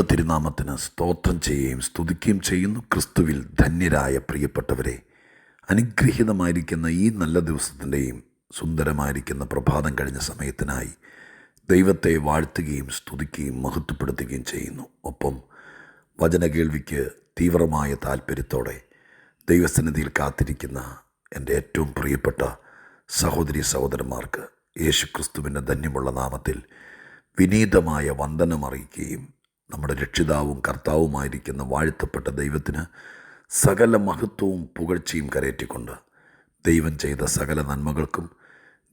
തിരുനാമത്തിന് സ്തോത്രം ചെയ്യുകയും സ്തുതിക്കുകയും ചെയ്യുന്നു. ക്രിസ്തുവിൽ ധന്യരായ പ്രിയപ്പെട്ടവരെ, അനുഗ്രഹീതമായിരിക്കുന്ന ഈ നല്ല ദിവസത്തിൻ്റെയും സുന്ദരമായിരിക്കുന്ന പ്രഭാതം കഴിഞ്ഞ സമയത്തിനായി ദൈവത്തെ വാഴ്ത്തുകയും സ്തുതിക്കുകയും മഹത്വപ്പെടുത്തുകയും ചെയ്യുന്നു. ഒപ്പം വചനകേൾവിക്ക് തീവ്രമായ താല്പര്യത്തോടെ ദൈവസന്നിധിയിൽ കാത്തിരിക്കുന്ന എൻ്റെ ഏറ്റവും പ്രിയപ്പെട്ട സഹോദരി സഹോദരന്മാർക്ക് യേശുക്രിസ്തുവിൻ്റെ ധന്യമുള്ള നാമത്തിൽ വിനീതമായ വന്ദനം അറിയിക്കുകയും നമ്മുടെ രക്ഷിതാവും കർത്താവുമായിരിക്കുന്ന വാഴ്ത്തപ്പെട്ട ദൈവത്തിന് സകല മഹത്വവും പുകഴ്ചയും കരയറ്റിക്കൊണ്ട് ദൈവം ചെയ്ത സകല നന്മകൾക്കും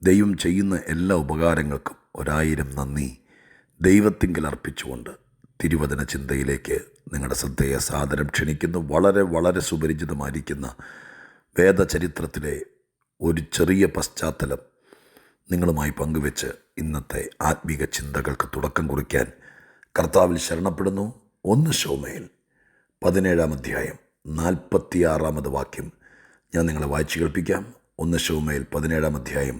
ദൈവം ചെയ്യുന്ന എല്ലാ ഉപകാരങ്ങൾക്കും 1000 നന്ദി ദൈവത്തിങ്കൽ അർപ്പിച്ചുകൊണ്ട് തിരുവചന ചിന്തയിലേക്ക് നിങ്ങളുടെ ശ്രദ്ധയെ സാദരം ക്ഷണിക്കുന്നു. വളരെ വളരെ സുപരിചിതമായിരിക്കുന്ന വേദചരിത്രത്തിലെ ഒരു ചെറിയ പശ്ചാത്തലം നിങ്ങളുമായി പങ്കുവെച്ച് ഇന്നത്തെ ആത്മീക ചിന്തകൾക്ക് തുടക്കം കുറിക്കാൻ കർത്താവിൽ ശരണപ്പെടുന്നു. 1 ശമൂവേൽ 17-ാം അധ്യായം 46-ാമത് വാക്യം ഞാൻ നിങ്ങളെ വായിച്ചു കേൾപ്പിക്കാം. 1 ശമൂവേൽ 17-ാം അധ്യായം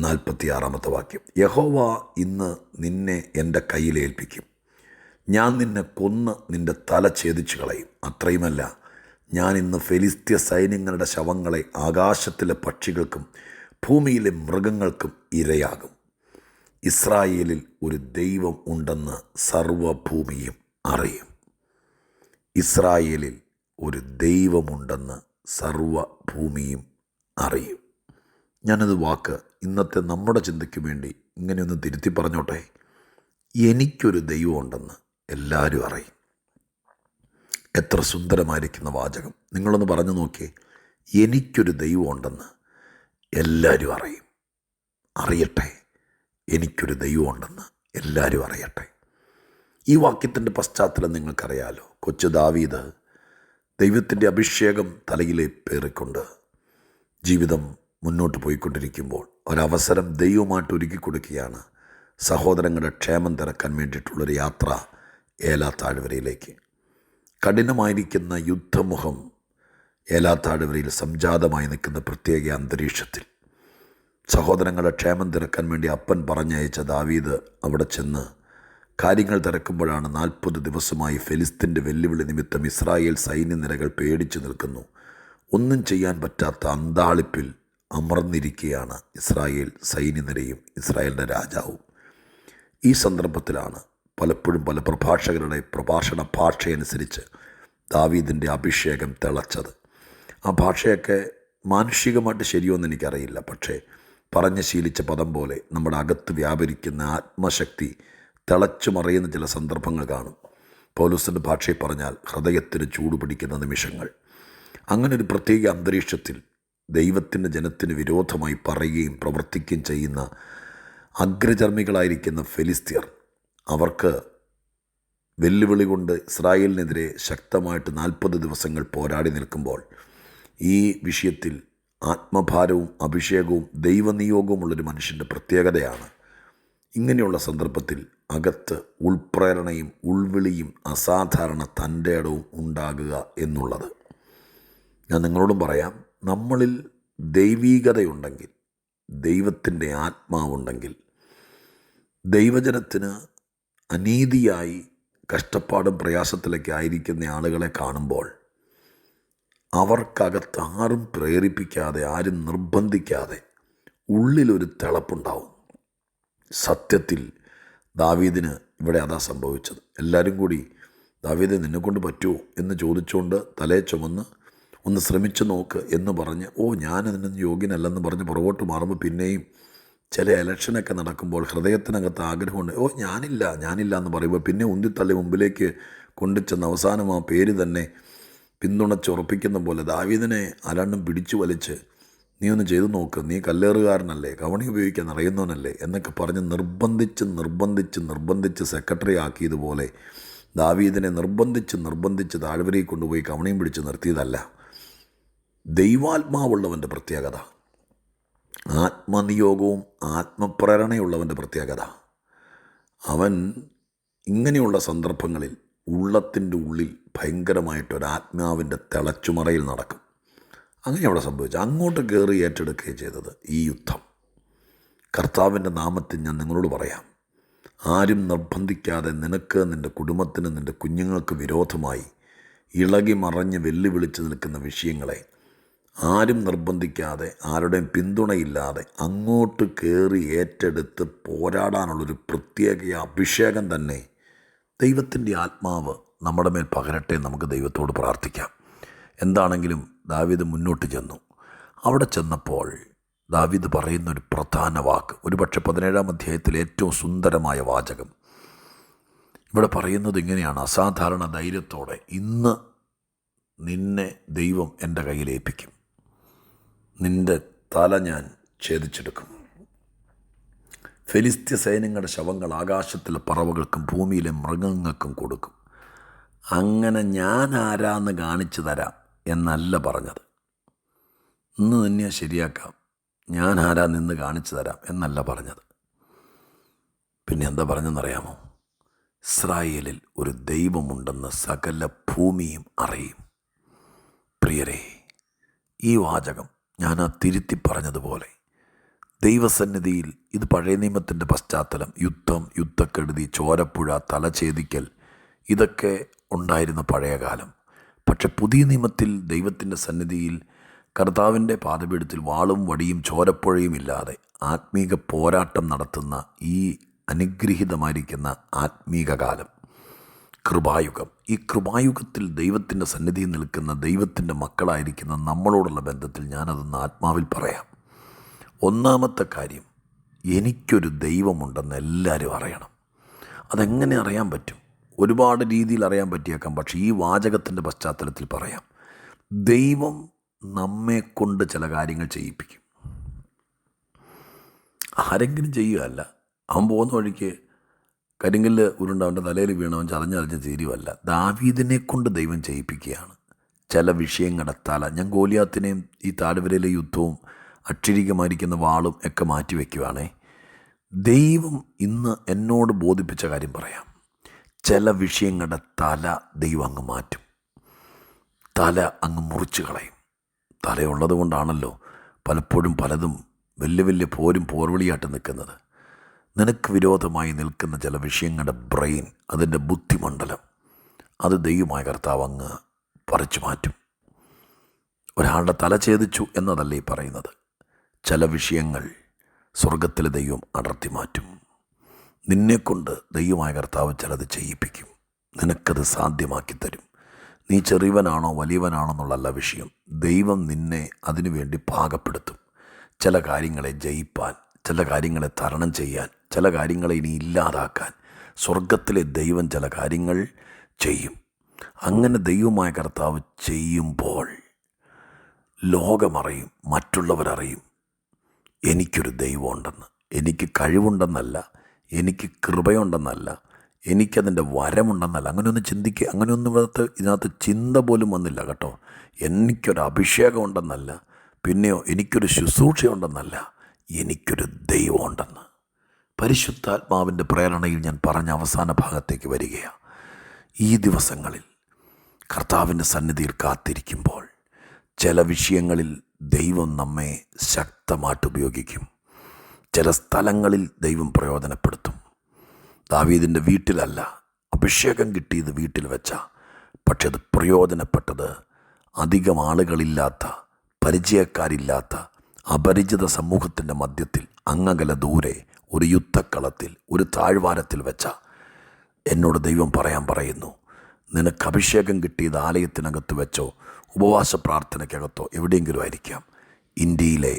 46-ാമത്തെ വാക്യം. യഹോവ ഇന്ന് നിന്നെ എൻ്റെ കയ്യിലേൽപ്പിക്കും. ഞാൻ നിന്നെ കൊന്ന് നിൻ്റെ തല ഛേദിച്ചു കളയും. അത്രയുമല്ല, ഞാൻ ഇന്ന് ഫെലിസ്ത്യ സൈന്യങ്ങളുടെ ശവങ്ങളെ ആകാശത്തിലെ പക്ഷികൾക്കും ഭൂമിയിലെ മൃഗങ്ങൾക്കും ഇരയാകും. ഇസ്രായേലിൽ ഒരു ദൈവം ഉണ്ടെന്ന് സർവഭൂമിയും അറിയും. ഇസ്രായേലിൽ ഒരു ദൈവമുണ്ടെന്ന് സർവഭൂമിയും അറിയും. ഞാനത് വാക്ക് ഇന്നത്തെ നമ്മുടെ ചിന്തയ്ക്ക് വേണ്ടി ഇങ്ങനെയൊന്ന് തിരുത്തി പറഞ്ഞോട്ടെ. എനിക്കൊരു ദൈവമുണ്ടെന്ന് എല്ലാവരും അറിയും. എത്ര സുന്ദരമായിരിക്കുന്ന വാചകം! നിങ്ങളൊന്ന് പറഞ്ഞു നോക്കിയേ. എനിക്കൊരു ദൈവമുണ്ടെന്ന് എല്ലാവരും അറിയും. അറിയട്ടെ, എനിക്കൊരു ദൈവമുണ്ടെന്ന് എല്ലാവരും അറിയട്ടെ. ഈ വാക്യത്തിൻ്റെ പശ്ചാത്തലം നിങ്ങൾക്കറിയാലോ. കൊച്ചു ദാവീദ് ദൈവത്തിൻ്റെ അഭിഷേകം തലയിലെ പേറിക്കൊണ്ട് ജീവിതം മുന്നോട്ട് പോയിക്കൊണ്ടിരിക്കുമ്പോൾ ഒരവസരം ദൈവമായിട്ട് ഒരുക്കി കൊടുക്കുകയാണ്. സഹോദരങ്ങളുടെ ക്ഷേമം തിരക്കാൻ വേണ്ടിയിട്ടുള്ളൊരു യാത്ര ഏലാ താഴ്വരയിലേക്ക്. കഠിനമായിരിക്കുന്ന യുദ്ധമുഖം ഏലാ താഴ്വരയിൽ സംജാതമായി നിൽക്കുന്ന പ്രത്യേക അന്തരീക്ഷത്തിൽ സഹോദരങ്ങളുടെ ക്ഷേമം തിരക്കാൻ വേണ്ടി അപ്പൻ പറഞ്ഞയച്ച ദാവീദ് അവിടെ ചെന്ന് കാര്യങ്ങൾ തിരക്കുമ്പോഴാണ് 40 ദിവസമായി ഫെലിസ്ത്യൻ്റെ വെല്ലുവിളി നിമിത്തം ഇസ്രായേൽ സൈന്യനിരകൾ പേടിച്ചു നിൽക്കുന്നു. ഒന്നും ചെയ്യാൻ പറ്റാത്ത അന്താളിപ്പിൽ അമർന്നിരിക്കുകയാണ് ഇസ്രായേൽ സൈന്യനിരയും ഇസ്രായേലിൻ്റെ രാജാവും. ഈ സന്ദർഭത്തിലാണ് പലപ്പോഴും പല പ്രഭാഷകരുടെ പ്രഭാഷണ ഭാഷയനുസരിച്ച് ദാവീദിൻ്റെ അഭിഷേകം തിളച്ചത്. ആ ഭാഷയൊക്കെ മാനുഷികമായിട്ട് ശരിയോന്ന് എനിക്കറിയില്ല. പക്ഷേ പറഞ്ഞ് ശീലിച്ച പദം പോലെ നമ്മുടെ അകത്ത് വ്യാപരിക്കുന്ന ആത്മശക്തി തിളച്ചു മറിയുന്ന ചില സന്ദർഭങ്ങൾ കാണും. പൗലോസിൻ്റെ ഭാഷയിൽ പറഞ്ഞാൽ ഹൃദയത്തിന് ചൂടുപിടിക്കുന്ന നിമിഷങ്ങൾ. അങ്ങനെ ഒരു പ്രത്യേക അന്തരീക്ഷത്തിൽ ദൈവത്തിൻ്റെ ജനത്തിന് വിരോധമായി പറയുകയും പ്രവർത്തിക്കുകയും ചെയ്യുന്ന അഗ്രചർമ്മികളായിരിക്കുന്ന ഫെലിസ്ത്യർ, അവർക്ക് വെല്ലുവിളി കൊണ്ട് ഇസ്രായേലിനെതിരെ ശക്തമായിട്ട് 40 ദിവസങ്ങൾ പോരാടി നിൽക്കുമ്പോൾ ഈ വിഷയത്തിൽ ആത്മഭാരവും അഭിഷേകവും ദൈവനിയോഗവുമുള്ളൊരു മനുഷ്യൻ്റെ പ്രത്യേകതയാണ് ഇങ്ങനെയുള്ള സന്ദർഭത്തിൽ അകത്ത് ഉൾപ്രേരണയും ഉൾവിളിയും അസാധാരണ തൻ്റെ ഇടവും ഉണ്ടാകുക എന്നുള്ളത്. ഞാൻ നിങ്ങളോടും പറയാം, നമ്മളിൽ ദൈവീകതയുണ്ടെങ്കിൽ, ദൈവത്തിൻ്റെ ആത്മാവുണ്ടെങ്കിൽ, ദൈവജനത്തിന് അനീതിയായി കഷ്ടപ്പാടും പ്രയാസത്തിലൊക്കെ ആയിരിക്കുന്ന ആളുകളെ കാണുമ്പോൾ അവർക്കകത്ത് ആരും പ്രേരിപ്പിക്കാതെ, ആരും നിർബന്ധിക്കാതെ ഉള്ളിലൊരു തിളപ്പുണ്ടാവും. സത്യത്തിൽ ദാവീദിന് ഇവിടെ അതാ സംഭവിച്ചത്. എല്ലാവരും കൂടി ദാവീദ് നിന്നെക്കൊണ്ട് പറ്റുമോ എന്ന് ചോദിച്ചുകൊണ്ട് തലയെ ചുമന്ന് ഒന്ന് ശ്രമിച്ചു നോക്ക് എന്ന് പറഞ്ഞ് ഞാനതിനൊന്നും യോഗ്യനല്ലെന്ന് പറഞ്ഞ് പുറകോട്ട് മാറുമ്പോൾ പിന്നെയും ചില ഇലക്ഷനൊക്കെ നടക്കുമ്പോൾ ഹൃദയത്തിനകത്ത് ആഗ്രഹമുണ്ട്, ഞാനില്ല എന്ന് പറയുമ്പോൾ പിന്നെ ഉന്തിത്തള്ളി മുമ്പിലേക്ക് കൊണ്ടുചെന്ന് അവസാനം ആ പേര് തന്നെ പിന്തുണച്ചുറപ്പിക്കുന്ന പോലെ ദാവീദിനെ ആരാണ്ടും പിടിച്ചു വലിച്ച് നീ ഒന്ന് ചെയ്തു നോക്ക്, നീ കല്ലേറുകാരനല്ലേ, കവണി ഉപയോഗിക്കാൻ അറിയുന്നവനല്ലേ എന്നൊക്കെ പറഞ്ഞ് നിർബന്ധിച്ച് സെക്രട്ടറി ആക്കിയതുപോലെ ദാവീദിനെ നിർബന്ധിച്ച് താഴ്വരയിൽ കൊണ്ടുപോയി കവണിയും പിടിച്ച് നിർത്തിയതല്ല. ദൈവാത്മാവുള്ളവൻ്റെ പ്രത്യേകത, ആത്മനിയോഗവും ആത്മപ്രേരണയുള്ളവൻ്റെ പ്രത്യേകത, അവൻ ഇങ്ങനെയുള്ള സന്ദർഭങ്ങളിൽ ഉള്ളത്തിൻ്റെ ഉള്ളിൽ ഭയങ്കരമായിട്ടൊരാത്മാവിൻ്റെ തിളച്ചുമറയിൽ നടക്കും. അങ്ങനെ അവിടെ സംഭവിച്ചു. അങ്ങോട്ട് കയറി ഏറ്റെടുക്കുകയും ചെയ്തത് ഈ യുദ്ധം. കർത്താവിൻ്റെ നാമത്തിൽ ഞാൻ നിങ്ങളോട് പറയാം, ആരും നിർബന്ധിക്കാതെ നിനക്ക്, നിൻ്റെ കുടുംബത്തിന്, നിൻ്റെ കുഞ്ഞുങ്ങൾക്ക് വിരോധമായി ഇളകി മറഞ്ഞ് വെല്ലുവിളിച്ച് നിൽക്കുന്ന വിഷയങ്ങളെ ആരും നിർബന്ധിക്കാതെ, ആരുടെയും പിന്തുണയില്ലാതെ അങ്ങോട്ട് കയറി ഏറ്റെടുത്ത് പോരാടാനുള്ളൊരു പ്രത്യേക അഭിഷേകം തന്നെ ദൈവത്തിൻ്റെ ആത്മാവ് നമ്മുടെ മേൽ പകരട്ടെ. നമുക്ക് ദൈവത്തോട് പ്രാർത്ഥിക്കാം. എന്താണെങ്കിലും ദാവീദ് മുന്നോട്ട് ചെന്നു. അവിടെ ചെന്നപ്പോൾ ദാവീദ് പറയുന്നൊരു പ്രധാന വാക്ക്, ഒരുപക്ഷെ 17-ാം അധ്യായത്തിലെ ഏറ്റവും സുന്ദരമായ വാചകം ഇവിടെ പറയുന്നത് ഇങ്ങനെയാണ്: അസാധാരണ ധൈര്യത്തോടെ ഇന്ന് നിന്നെ ദൈവം എൻ്റെ കയ്യിലേൽപ്പിക്കും, നിൻ്റെ തല ഞാൻ ഛേദിച്ചെടുക്കും. ഫെലിസ്ത്യ സൈന്യങ്ങളുടെ ശവങ്ങൾ ആകാശത്തിലെ പറവകൾക്കും ഭൂമിയിലെ മൃഗങ്ങൾക്കും കൊടുക്കും. അങ്ങനെ ഞാൻ ആരാന്ന് കാണിച്ചു തരാം എന്നല്ല പറഞ്ഞത്. ഇന്ന് നിന്നെ ശരിയാക്കാം, ഞാൻ ആരാ നിന്ന് കാണിച്ചു തരാം എന്നല്ല പറഞ്ഞത്. പിന്നെ എന്താ പറഞ്ഞെന്നറിയാമോ? ഇസ്രായേലിൽ ഒരു ദൈവമുണ്ടെന്ന് സകല ഭൂമിയും അറിയും. പ്രിയരെ, ഈ വാചകം ഞാൻ തിരുത്തി പറഞ്ഞതുപോലെ ദൈവസന്നിധിയിൽ, ഇത് പഴയ നിയമത്തിൻ്റെ പശ്ചാത്തലം, യുദ്ധക്കെടുതി, ചോരപ്പുഴ, തലഛേദിക്കൽ, ഇതൊക്കെ ഉണ്ടായിരുന്ന പഴയ കാലം. പക്ഷെ പുതിയ നിയമത്തിൽ ദൈവത്തിൻ്റെ സന്നിധിയിൽ കർത്താവിൻ്റെ പാദപീഠത്തിൽ വാളും വടിയും ചോരപ്പുഴയും ഇല്ലാതെ ആത്മീക പോരാട്ടം നടത്തുന്ന ഈ അനുഗ്രഹീതമായിരിക്കുന്ന ആത്മീക കാലം, കൃപായുഗം. ഈ കൃപായുഗത്തിൽ ദൈവത്തിൻ്റെ സന്നിധിയിൽ നിൽക്കുന്ന ദൈവത്തിൻ്റെ മക്കളായിരിക്കുന്ന നമ്മളോടുള്ള ബന്ധത്തിൽ ഞാനതൊന്ന് ആത്മാവിൽ പറയാം. ഒന്നാമത്തെ കാര്യം, എനിക്കൊരു ദൈവമുണ്ടെന്ന് എല്ലാവരും അറിയണം. അതെങ്ങനെ അറിയാൻ പറ്റും? ഒരുപാട് രീതിയിൽ അറിയാൻ പറ്റിയേക്കാം. പക്ഷേ ഈ വാചകത്തിൻ്റെ പശ്ചാത്തലത്തിൽ പറയാം. ദൈവം നമ്മെ കൊണ്ട് ചില കാര്യങ്ങൾ ചെയ്യിപ്പിക്കും. ആരെങ്കിലും ചെയ്യുകയല്ല. അവൻ പോകുന്ന വഴിക്ക് കരിങ്കല്ല് ഉരുണ്ട് അവൻ്റെ തലയിൽ വീണവൻ ചതഞ്ഞറിഞ്ഞ് തീരുവല്ല. ദാവീദിനെ കൊണ്ട് ദൈവം ചെയ്യിപ്പിക്കുകയാണ് ചില വിഷയങ്ങളുടെ തല. ഞാൻ ഗോലിയാത്തിനെയും ഈ താഴ്വരയിലെ യുദ്ധവും അക്ഷരീകമായിരിക്കുന്ന വാളും ഒക്കെ മാറ്റിവെക്കുവാണേ. ദൈവം ഇന്ന് എന്നോട് ബോധിപ്പിച്ച കാര്യം പറയാം. ചില വിഷയങ്ങളുടെ തല ദൈവം അങ്ങ് മാറ്റും, തല അങ്ങ് മുറിച്ച് കളയും. തലയുള്ളത് കൊണ്ടാണല്ലോ പലപ്പോഴും പലതും വലിയ വലിയ പോർവിളിയായിട്ട് നിൽക്കുന്നത്. നിനക്ക് വിരോധമായി നിൽക്കുന്ന ചില വിഷയങ്ങളുടെ ബ്രെയിൻ, അതിൻ്റെ ബുദ്ധിമണ്ഡലം, അത് ദൈവമായ കർത്താവ് അങ്ങ് പറിച്ചു മാറ്റും. ഒരാളുടെ തല ഛേദിച്ചു എന്നതല്ല ഈ പറയുന്നത്. ചില വിഷയങ്ങൾ സ്വർഗത്തിലെ ദൈവം അടർത്തി മാറ്റും. നിന്നെക്കൊണ്ട് ദൈവമായ കർത്താവ് ചിലത് ചെയ്യിപ്പിക്കും. നിനക്കത് സാധ്യമാക്കി തരും. നീ ചെറിയവനാണോ വലിയവനാണോ എന്നുള്ളതല്ല വിഷയം. ദൈവം നിന്നെ അതിനുവേണ്ടി പാകപ്പെടുത്തും. ചില കാര്യങ്ങളെ ജയിപ്പാൻ, ചില കാര്യങ്ങളെ തരണം ചെയ്യാൻ, ചില കാര്യങ്ങളെ ഇനി ഇല്ലാതാക്കാൻ സ്വർഗത്തിലെ ദൈവം ചില കാര്യങ്ങൾ ചെയ്യും. അങ്ങനെ ദൈവമായ കർത്താവ് ചെയ്യുമ്പോൾ ലോകമറിയും, മറ്റുള്ളവരറിയും എനിക്കൊരു ദൈവമുണ്ടെന്ന്. എനിക്ക് കഴിവുണ്ടെന്നല്ല, എനിക്ക് കൃപയുണ്ടെന്നല്ല, എനിക്കതിൻ്റെ വരമുണ്ടെന്നല്ല. അങ്ങനെയൊന്നും ഇതിനകത്ത് ചിന്ത പോലും വന്നില്ല കേട്ടോ. എനിക്കൊരു അഭിഷേകം ഉണ്ടെന്നല്ല, പിന്നെയോ എനിക്കൊരു ശുശ്രൂഷയുണ്ടെന്നല്ല, എനിക്കൊരു ദൈവമുണ്ടെന്ന്. പരിശുദ്ധാത്മാവിൻ്റെ പ്രേരണയിൽ ഞാൻ പറഞ്ഞ അവസാന ഭാഗത്തേക്ക് വരികയാണ്. ഈ ദിവസങ്ങളിൽ കർത്താവിൻ്റെ സന്നിധിയിൽ കാത്തിരിക്കുമ്പോൾ ചില വിഷയങ്ങളിൽ ദൈവം നമ്മെ ശക്തമായിട്ട് ഉപയോഗിക്കും. ചില സ്ഥലങ്ങളിൽ ദൈവം പ്രയോജനപ്പെടുത്തും. ദാവീദിൻ്റെ വീട്ടിലല്ല അഭിഷേകം കിട്ടിയത്, വീട്ടിൽ വെച്ച. പക്ഷെ അത് പ്രയോജനപ്പെട്ടത് അധികം ആളുകളില്ലാത്ത, പരിചയക്കാരില്ലാത്ത, അപരിചിത സമൂഹത്തിൻ്റെ മധ്യത്തിൽ, അങ്ങകല ദൂരെ ഒരു യുദ്ധക്കളത്തിൽ, ഒരു താഴ്വാരത്തിൽ വെച്ച. എന്നോട് ദൈവം പറയുന്നു, നിനക്ക് അഭിഷേകം കിട്ടിയത് ആലയത്തിനകത്ത് വെച്ചോ, ഉപവാസ പ്രാർത്ഥനയ്ക്കകത്തോ എവിടെയെങ്കിലും ആയിരിക്കാം. ഇന്ത്യയിലെ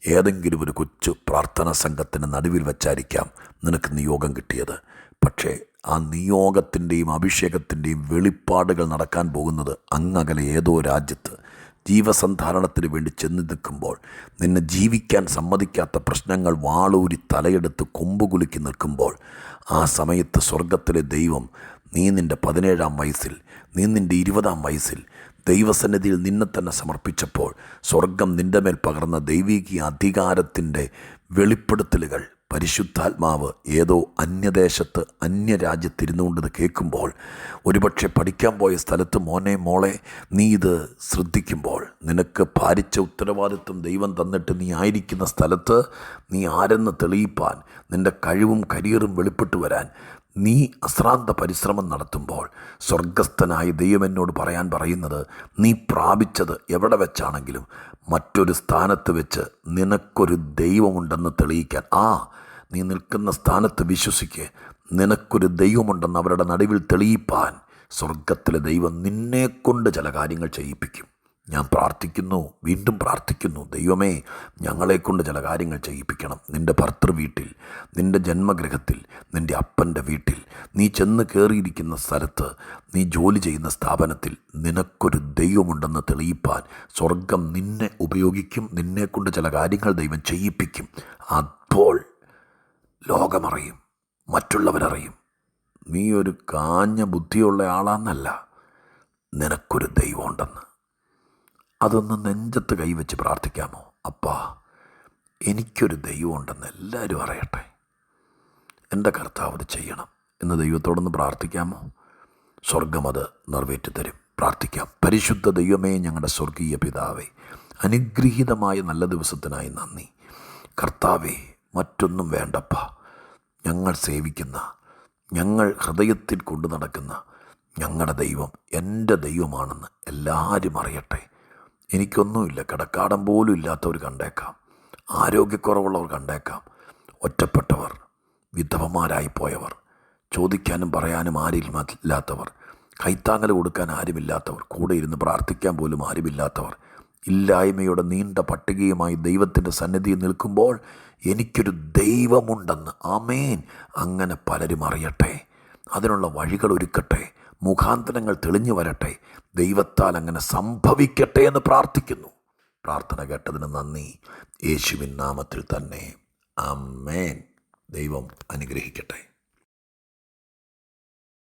ഏതെങ്കിലും ഒരു കൊച്ചു പ്രാർത്ഥനാ സംഘത്തിന് നടുവിൽ വെച്ചായിരിക്കാം നിനക്ക് നിയോഗം കിട്ടിയത്. പക്ഷേ ആ നിയോഗത്തിൻ്റെയും അഭിഷേകത്തിൻ്റെയും വെളിപ്പാടുകൾ നടക്കാൻ പോകുന്നത് അങ്ങകലെ ഏതോ രാജ്യത്ത് ജീവസന്ധാരണത്തിന് വേണ്ടി ചെന്ന് നിൽക്കുമ്പോൾ, നിന്നെ ജീവിക്കാൻ സമ്മതിക്കാത്ത പ്രശ്നങ്ങൾ വാളൂരി തലയെടുത്ത് കൊമ്പുകുലുക്കി നിൽക്കുമ്പോൾ, ആ സമയത്ത് സ്വർഗത്തിലെ ദൈവം, നീ നിൻ്റെ 17-ാം വയസ്സിൽ, നീ നിൻ്റെ 20-ാം വയസ്സിൽ ദൈവസന്നിധിയിൽ നിന്നെ തന്നെ സമർപ്പിച്ചപ്പോൾ സ്വർഗം നിൻ്റെ മേൽ പകർന്ന ദൈവിക അധികാരത്തിൻ്റെ വെളിപ്പെടുത്തലുകൾ പരിശുദ്ധാത്മാവ് ഏതോ അന്യദേശത്ത് അന്യരാജ്യത്തിരുന്നുകൊണ്ട് ഇത് കേൾക്കുമ്പോൾ, ഒരുപക്ഷെ പഠിക്കാൻ പോയ സ്ഥലത്ത് മോനെ മോളെ നീ ഇത് ശ്രദ്ധിക്കുമ്പോൾ, നിനക്ക് ഭാരിച്ച ഉത്തരവാദിത്വം ദൈവം തന്നിട്ട് നീ ആയിരിക്കുന്ന സ്ഥലത്ത് നീ ആരെന്ന് തെളിയിപ്പാൻ, നിൻ്റെ കഴിവും കരിയറും വെളിപ്പെട്ടു വരാൻ നീ അശ്രാന്ത പരിശ്രമം നടത്തുമ്പോൾ, സ്വർഗസ്ഥനായ ദൈവം എന്നോട് പറയുന്നത്, നീ പ്രാപിച്ചത് എവിടെ വെച്ചാണെങ്കിലും മറ്റൊരു സ്ഥാനത്ത് വെച്ച് നിനക്കൊരു ദൈവമുണ്ടെന്ന് തെളിയിക്കാൻ, നീ നിൽക്കുന്ന സ്ഥാനത്ത് വിശ്വസിക്ക്, നിനക്കൊരു ദൈവമുണ്ടെന്ന് അവരുടെ നടുവിൽ തെളിയിപ്പാൻ സ്വർഗത്തിലെ ദൈവം നിന്നെക്കൊണ്ട് ചില കാര്യങ്ങൾ ചെയ്യിപ്പിക്കും. ഞാൻ പ്രാർത്ഥിക്കുന്നു, വീണ്ടും പ്രാർത്ഥിക്കുന്നു, ദൈവമേ ഞങ്ങളെക്കൊണ്ട് ചില കാര്യങ്ങൾ ചെയ്യിപ്പിക്കണം. നിൻ്റെ ഭർത്തൃ വീട്ടിൽ, നിൻ്റെ ജന്മഗൃഹത്തിൽ, നിൻ്റെ അപ്പൻ്റെ വീട്ടിൽ, നീ ചെന്ന് കയറിയിരിക്കുന്ന സ്ഥലത്ത്, നീ ജോലി ചെയ്യുന്ന സ്ഥാപനത്തിൽ നിനക്കൊരു ദൈവമുണ്ടെന്ന് തെളിയിപ്പാൻ സ്വർഗം നിന്നെ ഉപയോഗിക്കും. നിന്നെക്കൊണ്ട് ചില കാര്യങ്ങൾ ദൈവം ചെയ്യിപ്പിക്കും. അപ്പോൾ ലോകമറിയും, മറ്റുള്ളവരറിയും നീ ഒരു കാഞ്ഞ ബുദ്ധിയുള്ള ആളാന്നല്ല, നിനക്കൊരു ദൈവമുണ്ടെന്ന്. അതൊന്ന് നെഞ്ചത്ത് കൈവച്ച് പ്രാർത്ഥിക്കാമോ? അപ്പാ, എനിക്കൊരു ദൈവമുണ്ടെന്ന് എല്ലാവരും അറിയട്ടെ, എൻ്റെ കർത്താവ് അത് ചെയ്യണം എന്ന് ദൈവത്തോടൊന്ന് പ്രാർത്ഥിക്കാമോ? സ്വർഗം അത് നിറവേറ്റി തരും. പ്രാർത്ഥിക്കാം. പരിശുദ്ധ ദൈവമേ, ഞങ്ങളുടെ സ്വർഗീയ പിതാവേ, അനുഗ്രഹീതമായ നല്ല ദിവസത്തിനായി നന്ദി. കർത്താവേ, മറ്റൊന്നും വേണ്ടപ്പാ, ഞങ്ങൾ സേവിക്കുന്ന, ഞങ്ങൾ ഹൃദയത്തിൽ കൊണ്ടു നടക്കുന്ന ഞങ്ങളുടെ ദൈവം എൻ്റെ ദൈവമാണെന്ന് എല്ലാവരും അറിയട്ടെ. എനിക്കൊന്നുമില്ല, കിടക്കാടം പോലും ഇല്ലാത്തവർ കണ്ടേക്കാം, ആരോഗ്യക്കുറവുള്ളവർ കണ്ടേക്കാം, ഒറ്റപ്പെട്ടവർ, വിധവമാരായി പോയവർ, ചോദിക്കാനും പറയാനും ആരുമില്ലാത്തവർ, കൈത്താങ്ങൽ കൊടുക്കാൻ ആരുമില്ലാത്തവർ, കൂടെ ഇരുന്ന് പ്രാർത്ഥിക്കാൻ പോലും ആരുമില്ലാത്തവർ, ഇല്ലായ്മയുടെ നീണ്ട പട്ടികയുമായി ദൈവത്തിൻ്റെ സന്നിധിയിൽ നിൽക്കുമ്പോൾ എനിക്കൊരു ദൈവമുണ്ടെന്ന്, ആമേൻ, അങ്ങനെ പലരും അറിയട്ടെ. അതിനുള്ള വഴികൾ ഒരുക്കട്ടെ, മുഖാന്തരങ്ങൾ തെളിഞ്ഞു വരട്ടെ, ദൈവത്താൽ അങ്ങനെ സംഭവിക്കട്ടെ എന്ന് പ്രാർത്ഥിക്കുന്നു. പ്രാർത്ഥന കേട്ടതിന് നന്ദി. യേശുവിൻ നാമത്തിൽ തന്നെ, ആമേൻ. ദൈവം അനുഗ്രഹിക്കട്ടെ.